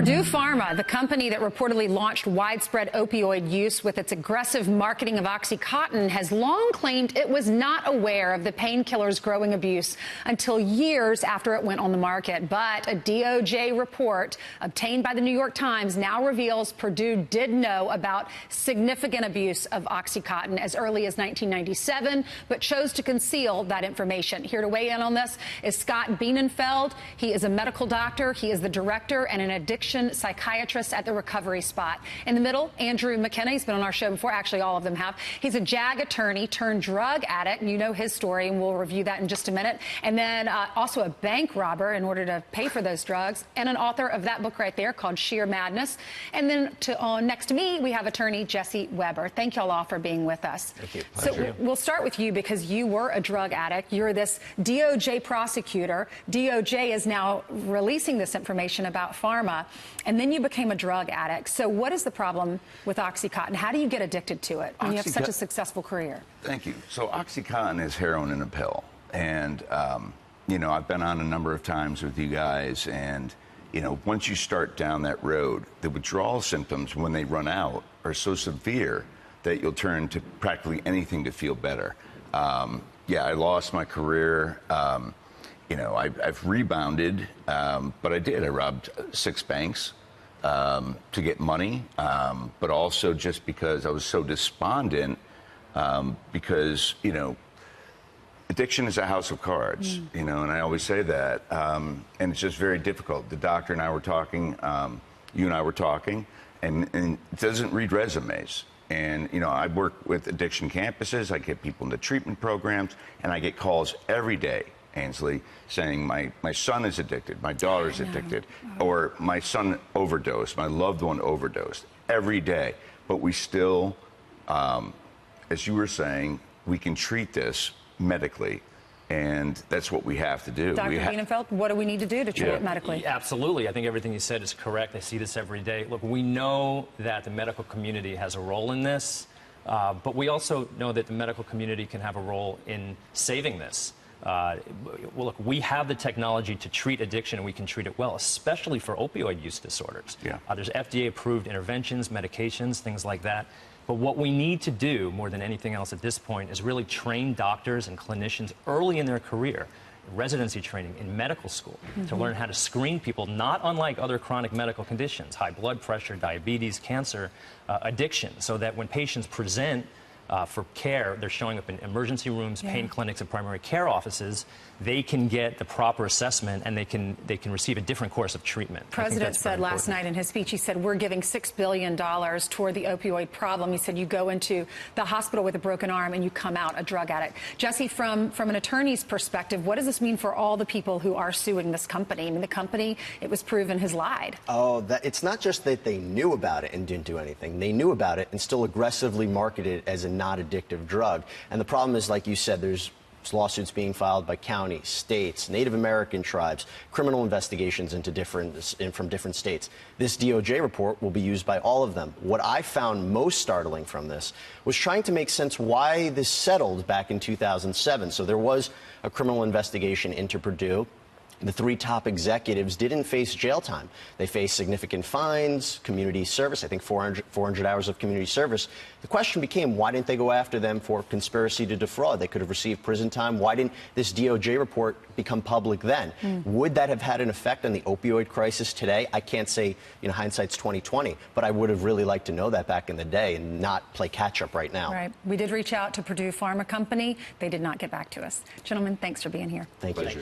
Purdue Pharma, the company that reportedly launched widespread opioid use with its aggressive marketing of OxyContin, has long claimed it was not aware of the painkiller's growing abuse until years after it went on the market. But a DOJ report obtained by the New York Times now reveals Purdue did know about significant abuse of OxyContin as early as 1997, but chose to conceal that information. Here to weigh in on this is Scott Bienenfeld. He is a medical doctor. He is the director and an addiction psychiatrist at the Recovery Spot. In the middle, Andrew McKenna. He's been on our show before. Actually, all of them have. He's a JAG attorney turned drug addict. You know his story, and we'll review that in just a minute. And then also a bank robber in order to pay for those drugs, and an author of that book right there called Sheer Madness. And then next to me, we have attorney Jesse Weber. Thank y'all all for being with us. Thank you. So we'll start with you because you were a drug addict. You're this DOJ prosecutor. DOJ is now releasing this information about pharma. And then you became a drug addict. So what is the problem with OxyContin? How do you get addicted to it when you have such a successful career? Thank you. So OxyContin is heroin in a pill. And, you know, I've been on a number of times with you guys. And, you know, once you start down that road, the withdrawal symptoms when they run out are so severe that you'll turn to practically anything to feel better. Yeah, I lost my career. You know, I've rebounded, but I did. I robbed 6 banks to get money, but also just because I was so despondent because, you know, addiction is a house of cards, you know, and I always say that. And it's just very difficult. The doctor and I were talking, you and I were talking, and it doesn't read resumes. And, you know, I work with addiction campuses. I get people into treatment programs, and I get calls every day, Ainsley, saying my son is addicted, my daughter's addicted, or my son overdosed, my loved one overdosed, every day. But we still, as you were saying, we can treat this medically, and that's what we have to do. Dr. Bienenfeld, what do we need to do to treat it medically? Absolutely. I think everything you said is correct. I see this every day. Look, we know that the medical community has a role in this, but we also know that the medical community can have a role in saving this. Well, look, we have the technology to treat addiction, and we can treat it well, especially for opioid use disorders. There's FDA-approved interventions, medications, things like that. But what we need to do more than anything else at this point is really train doctors and clinicians early in their career, residency training in medical school, to learn how to screen people, not unlike other chronic medical conditions, high blood pressure, diabetes, cancer, addiction, so that when patients present for care, they're showing up in emergency rooms, pain clinics, and primary care offices. They can get the proper assessment, and they can receive a different course of treatment. The President said last night in his speech, he said, we're giving $6 billion toward the opioid problem. He said, you go into the hospital with a broken arm and you come out a drug addict. Jesse, from an attorney's perspective, what does this mean for all the people who are suing this company? I mean, the company, it was proven, has lied. Oh, it's not just that they knew about it and didn't do anything. They knew about it and still aggressively marketed it as a not addictive drug. And the problem is, like you said, there's lawsuits being filed by counties, states, Native American tribes, criminal investigations from different states. This DOJ report will be used by all of them. What I found most startling from this was trying to make sense why this settled back in 2007. So there was a criminal investigation into Purdue. The 3 top executives didn't face jail time. They faced significant fines, community service, I think 400 hours of community service. The question became, why didn't they go after them for conspiracy to defraud? They could have received prison time. Why didn't this DOJ report become public then? Would that have had an effect on the opioid crisis today? I can't say, you know, hindsight's 20/20, but I would have really liked to know that back in the day and not play catch up right now. Right. We did reach out to Purdue Pharma Company. They did not get back to us. Gentlemen, thanks for being here. Thank you.